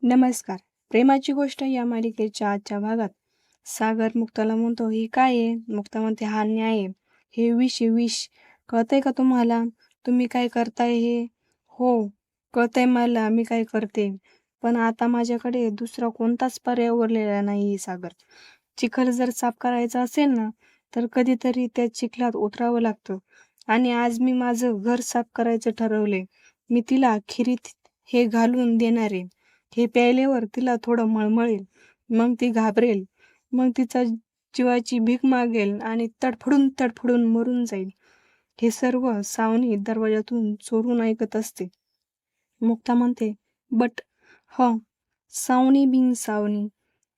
नमस्कार. प्रेमाची गोष्ट या मालिकेच्या आजच्या भागात सागर मुक्ताला म्हणतो, "हे काय आहे?" मुक्ता म्हणते, "हा न्याय आहे. हे विष आहे विष. कळतंय का तुम्हाला? तुम्ही काय करताय हे?" "हो, कळतंय मला मी काय करते. पण आता माझ्याकडे दुसरा कोणताच पर्याय उरलेला नाही सागर. चिखल जर साफ करायचा असेल ना, तर कधीतरी त्या चिखलात उतरावं लागतं. आणि आज मी माझं घर साफ करायचं ठरवलंय. मी तिला खिरीत हे घालून देणार आहे. हे प्यायल्यावर तिला थोडं मळमळेल, मग ती घाबरेल, मग तिचा जीवाची भीक मागेल आणि तडफडून तडफडून मरून जाईल." हे सर्व सावनी दरवाजातून चोरून ऐकत असते. मुक्ता म्हणते, "बट ह सावनी बिन सावनी,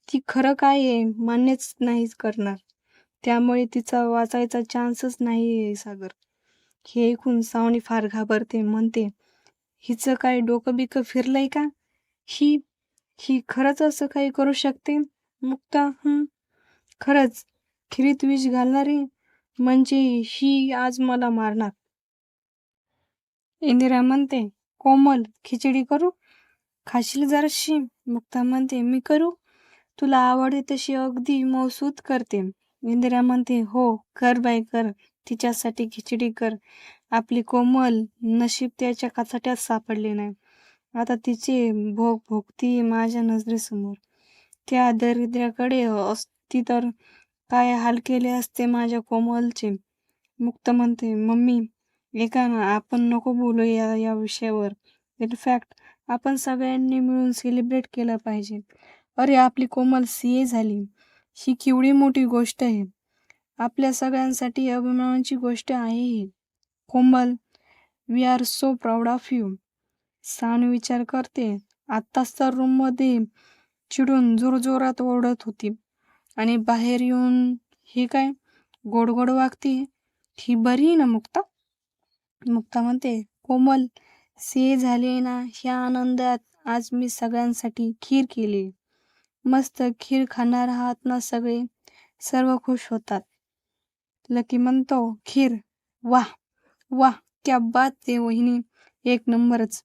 ती खरं काय आहे मान्यच नाहीच करणार. त्यामुळे तिचा वाचायचा चान्सच नाही आहे सागर." हे ऐकून सावनी फार घाबरते. म्हणते, "हिचं काय डोकं बिकं फिरलंय का? ही ही खरंच असं काही करू शकते?" मुक्ता, खरंच खिरीत विष घालणारी म्हणजे ही आज मला मारणार." इंदिरा म्हणते, "कोमल, खिचडी करू? खाशील जराशी?" मुक्ता म्हणते, "मी करू? तुला आवडते तशी अगदी मौसूद करते." इंदिरा म्हणते, "हो, कर बाई कर. तिच्यासाठी खिचडी कर. आपली कोमल नशीब त्याच्या कचाट्यात सापडले नाही. आता तिचे भोग भोगती माझ्या नजरेसमोर. त्या दरिद्र्याकडे असती तर काय हाल केले असते माझ्या कोमलचे." मुक्त म्हणते, "मम्मी, ऐका ना, आपण नको बोलू या विषयावर. इनफॅक्ट आपण सगळ्यांनी मिळून सेलिब्रेट केलं पाहिजे. अरे, आपली कोमल सीए झाली. ही केवढी मोठी गोष्ट आहे. आपल्या सगळ्यांसाठी अभिमानाची गोष्ट आहे ही. Komal, we are so proud of you." Sanu विचार करते, आत्ताच तर रूममध्ये चिडून जोरजोरात ओरडत होती आणि बाहेर येऊन ही काय गोड गोड वागते. ही बरी आहे ना मुक्ता? मुक्ता म्हणते, "कोमल सीए झाली ना, ह्या आनंदात आज मी सगळ्यांसाठी खीर केली. मस्त खीर खाणार आहात ना सगळे?" सर्व खुश होतात. लकी म्हणतो, "खीर, वाह वाह, क्या बात आहे वहिनी, एक नंबरच."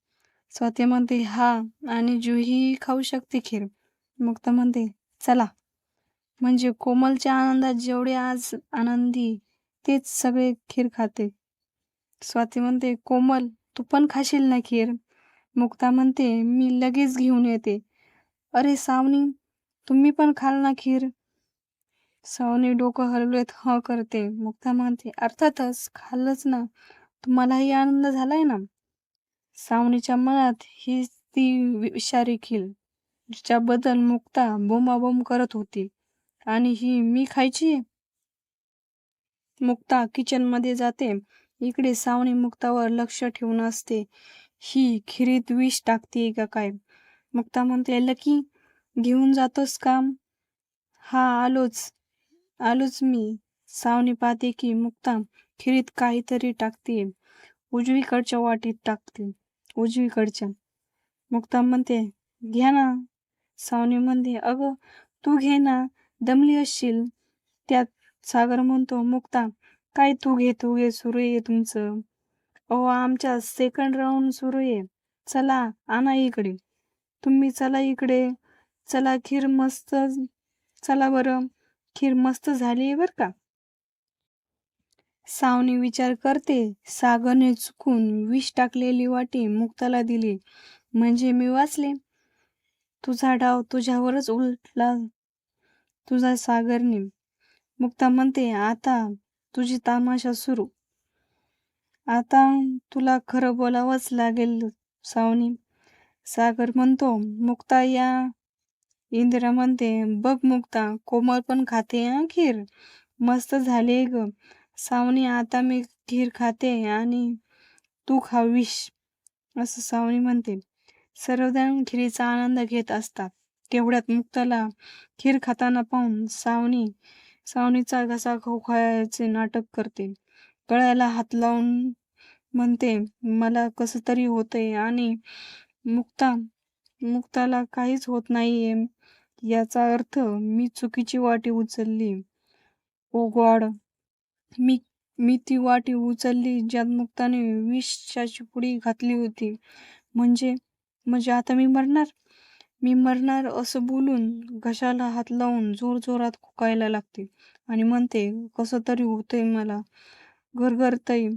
स्वाती म्हणते, "हा, आणि जुही खाऊ शकते खीर." मुक्ता म्हणते, "चला, म्हणजे कोमलच्या आनंदात जेवढे आज आनंदी तेच सगळे खीर खाते." स्वाती म्हणते, "कोमल, तू पण खाशील ना खीर?" मुक्ता म्हणते, "मी लगेच घेऊन येते." "अरे सावनी, तुम्ही पण खाल ना खीर?" सावनी डोकं हलवत करते. मुक्ता म्हणते, "अर्थातच खाल्लंच ना. तुम्हालाही आनंद झालाय ना." सावनीच्या मनात ही ती विषारी खीर जिच्याबद्दल मुक्ता बोंबाबोंब करत होती, आणि ही मी खायची? मुक्ता किचनमध्ये जाते. इकडे सावनी मुक्तावर लक्ष ठेवून असते. ही खिरीत विष टाकते का काय? मुक्ता म्हणते, "लकी, घेऊन जातोस का?" "हा, आलोच आलोच मी." सावनी पाहते की मुक्ता खिरीत काहीतरी टाकते. उजवीकडच्या वाटीत टाकते. उजवीकडच्या. मुक्ता म्हणते, "घ्या ना." सावनी म्हणते, "अगं, तू घे ना, दमली असशील." त्यात सागर म्हणतो, "मुक्ता, काय तू घे सुरू आहे तुमचं. अहो, आमच्या सेकंड राऊंड सुरू आहे. चला, आणा इकडे. तुम्ही चला इकडे. चला, खीर मस्त. चला बरं, खीर मस्त झाली आहे बरं का." सावनी विचार करते, सागरने चुकून विष टाकलेली वाटी मुक्ताला दिली म्हणजे मी वाचले. तुझा डाव तुझ्यावरच उलटला तुझा सागरने. मुक्ता म्हणते, "आता तुझी तमाशा सुरू. आता तुला खरं बोलावंच लागेल सावनी." सागर म्हणतो, "मुक्ता या." इंदिरा म्हणते, "बघ मुक्ता, कोमल पण खाते हं खीर. मस्त झाली ग." सावनी, "आता मी खीर खाते आणि तू खा विष." असं सावनी म्हणते. सर्वजण खिरीचा आनंद घेत असतात. तेवढ्यात मुक्ताला खीर खाताना पाहून सावनीचा घसा खवखवायचे नाटक करते. गळ्याला हात लावून म्हणते, "मला कसं तरी होतंय आणि मुक्ताला काहीच होत नाहीये. याचा अर्थ मी चुकीची वाटी उचलली. ओ गॉड, मी मी ती वाटी उचलली ज्यात मुक्ताने विषाची पुडी घातली होती. म्हणजे म्हणजे आता मी मरणार." मी मरणार असं बोलून घशाला हात लावून जोरजोरात खोकायला लागते आणि म्हणते, कसं तरी होतंय मला, गरगरतंय,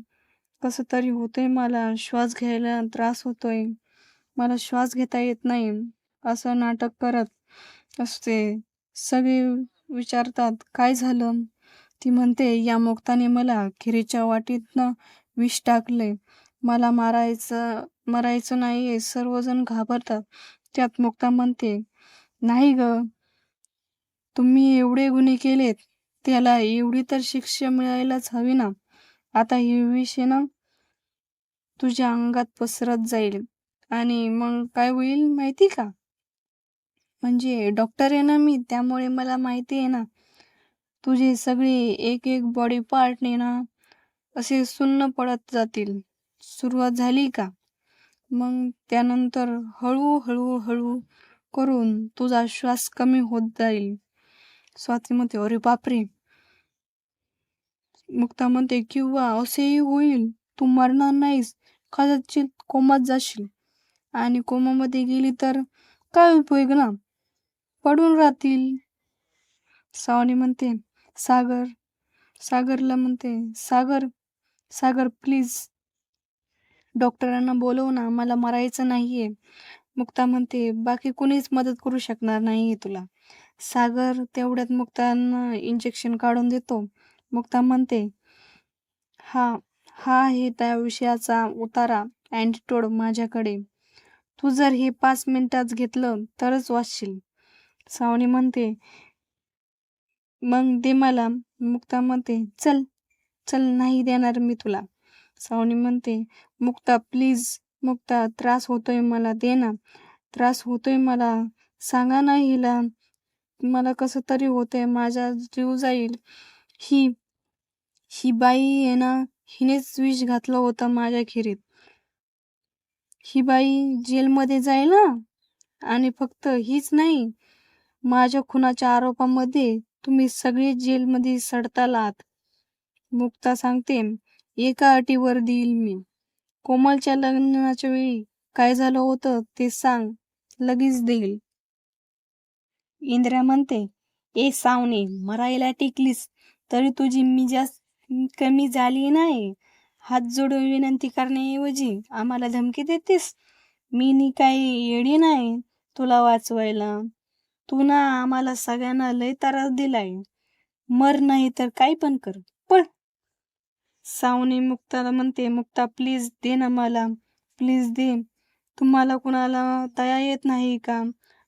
कसं तरी होतंय मला, श्वास घ्यायला त्रास होतोय, मला श्वास घेता येत नाही, असं नाटक करत असते. सगळे विचारतात, काय झालं? ती म्हणते, या मुक्ताने मला खिरीच्या वाटीतनं विष टाकलंय. मला मरायचं नाहीये. सर्वजण घाबरतात. त्यात मुक्ता म्हणते, नाही ग, तुम्ही एवढे गुन्हे केलेत, त्याला एवढी तर शिक्षा मिळायलाच हवी ना. आता हे विष आहे ना तुझ्या अंगात पसरत जाईल आणि मग काय होईल माहिती का? म्हणजे डॉक्टर आहे ना मी, त्यामुळे मला माहिती आहे ना. तुझे सगळे एक एक बॉडी पार्टने ना असे सुन्न पडत जातील. सुरुवात झाली का? मग त्यानंतर हळू हळू करून तुझा श्वास कमी होत जाईल. स्वाती म्हणते, अरे बापरे. मुक्ता म्हणते, किंवा असेही होईल, तू मरणार नाहीस, कदाचित कोमात जाशील. आणि कोमामध्ये गेली तर काय उपयोग ना, पडून राहतील. सावनी म्हणते, सागरला म्हणते, सागर प्लीज डॉक्टरांना बोलव ना, मला मरायचं नाहीये. मुक्ता म्हणते, बाकी कुणीच मदत करू शकणार नाहीये तुला. सागर तेवढ्यात मुक्तांना इंजेक्शन काढून देतो. मुक्ता म्हणते, हा हा आहे त्या विषयाचा उतारा, अँटिटोड माझ्याकडे. तू जर हे 5 मिनिटात घेतलं तरच वाचशील. सावनी म्हणते, मग दे मला. मुक्ता म्हणते, चल चल, नाही देणार मी तुला. सावनी म्हणते, मुक्ता प्लीज, मुक्ता त्रास होतोय मला, दे ना, त्रास होतोय मला, सांगा ना हिला, मला कसं तरी होतंय, माझा जीव जाईल. ही ही बाई आहे ना, हिनेच विष घातलं होतं माझ्या खिरीत. ही बाई जेलमध्ये जाईल ना. आणि फक्त हीच नाही, माझ्या खुनाच्या आरोपामध्ये तुम्ही सगळे जेलमध्ये सडताल आत. मुक्ता सांगते, एका अटीवर देईल मी. कोमलच्या लग्नाच्या वेळी काय झालं होतं ते सांग, लगेच देईल. इंदिरा म्हणते, ए सावने, मरायला टिकलीस तरी तुझी मिजाज कमी झाली नाही. हात जोडून विनंती करण्याऐवजी आम्हाला धमकी देतेस. मी काही येडी नाही तुला वाचवायला. तू ना आम्हाला सगळ्यांना लय त्रास दिलाय. मर नाही तर काय पण कर, पण. सावनी मुक्ताला म्हणते, मुक्ता प्लीज दे ना मला, प्लीज दे. तुम्हाला कुणाला दया येत नाही का?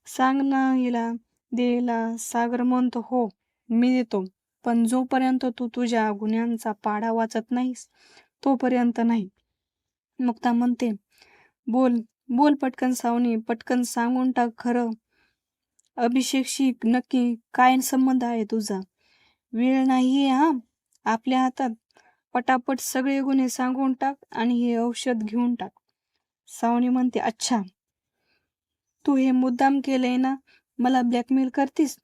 सांग ना हिला देला. सागर म्हणतो, हो मी देतो, पण जोपर्यंत तू तुझ्या गुन्ह्यांचा पाढा वाचत नाहीस तोपर्यंत नाही. मुक्ता म्हणते, बोल बोल पटकन सावनी, पटकन सांगून टाक खरं. अभिषेकशी नक्की काय संबंध आहे तुझा? वेळ नाहीये हा आपल्या हातात. पटापट सगळे गुन्हे सांगून टाक आणि हे औषध घेऊन टाक. सावनी म्हणते, अच्छा, तू हे मुद्दाम केलंय ना, मला ब्लॅकमेल करतीस?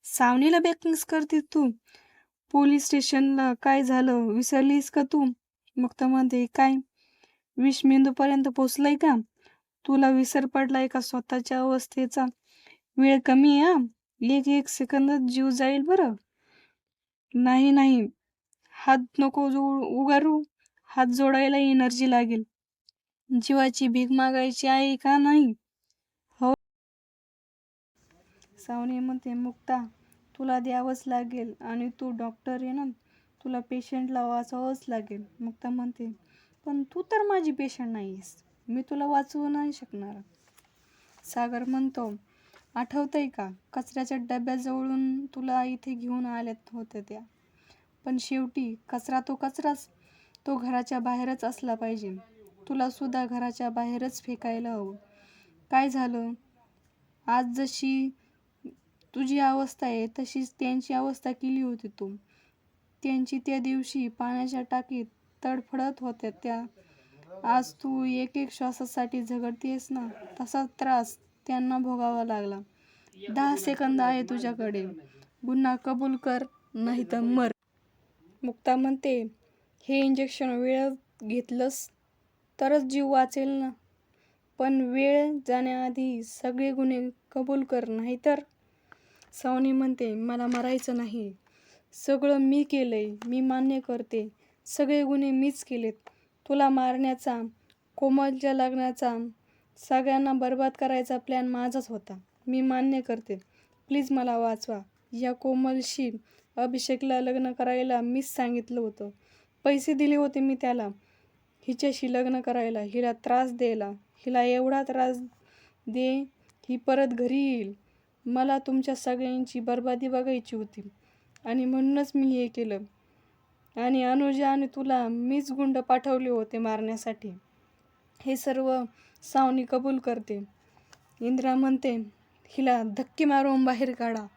सावनीला ब्लॅकमेल करतीस तू? पोलीस स्टेशनला काय झालं विसरलीस का तू? मुक्ता म्हणते, काय विष मेंदूपर्यंत पोचलंय का? तुला विसर पडलाय का स्वतःच्या अवस्थेचा? वेळ कमी आहे हा, एक एक सेकंदात जीव जाईल बरं. नाही, हात नको उगारू, हात जोडायला एनर्जी लागेल. जीवाची भीक मागायची आहे का नाही? हो. सावनी म्हणते, मुक्ता तुला द्यावंच लागेल आणि तू डॉक्टर आहे ना, तुला पेशंटला वाचवावंच लागेल. मुक्ता म्हणते, पण तू तर माझी पेशंट नाहीस, मी तुला वाचवू नाही शकणार. सागर म्हणतो, आठवतंय का कचऱ्याच्या डब्याजवळून तुला इथे घेऊन आल्यात होत्या त्या? पण शेवटी कचरा तो कचराच, तो घराच्या बाहेरच असला पाहिजे. तुला सुद्धा घराच्या बाहेरच फेकायला हवं. काय झालं? आज जशी तुझी अवस्था आहे तशीच त्यांची अवस्था केली होती तू. त्यांची त्या दिवशी पाण्याच्या टाकीत तडफडत होत्या त्या. आज तू एक एक श्वासासाठी झगडतेस ना, तसा त्रास त्यांना भोगावा लागला. 10 सेकंद आहे तुझ्याकडे. गुन्हा कबूल कर, नाही तर मर. मुक्ता म्हणते, हे इंजेक्शन वेळेत घेतलंस तरच जीव वाचेल ना. पण वेळ जाण्याआधी सगळे गुन्हे कबूल कर, नाहीतर. सावनी म्हणते, मला मरायचं नाही. सगळं मी केलंय, मी मान्य करते. सगळे गुन्हे मीच केलेत. तुला मारण्याचा, कोमलच्या लग्नाचा, सगळ्यांना बर्बाद करायचा प्लॅन माझाच होता. मी मान्य करते. प्लीज मला वाचवा. या कोमलशी अभिषेकला लग्न करायला मीच सांगितलं होतं. पैसे दिले होते मी त्याला हिच्याशी लग्न करायला, हिला त्रास द्यायला. हिला एवढा त्रास दे ही परत घरी येईल. मला तुमच्या सगळ्यांची बर्बादी बघायची होती आणि म्हणूनच मी हे केलं. आणि अनुजा आणि तुला मीच गुंड पाठवले होते मारण्यासाठी. हे सर्व सावनी कबूल करते. इंदिरा म्हणते, हिला धक्के मारून बाहेर काढा.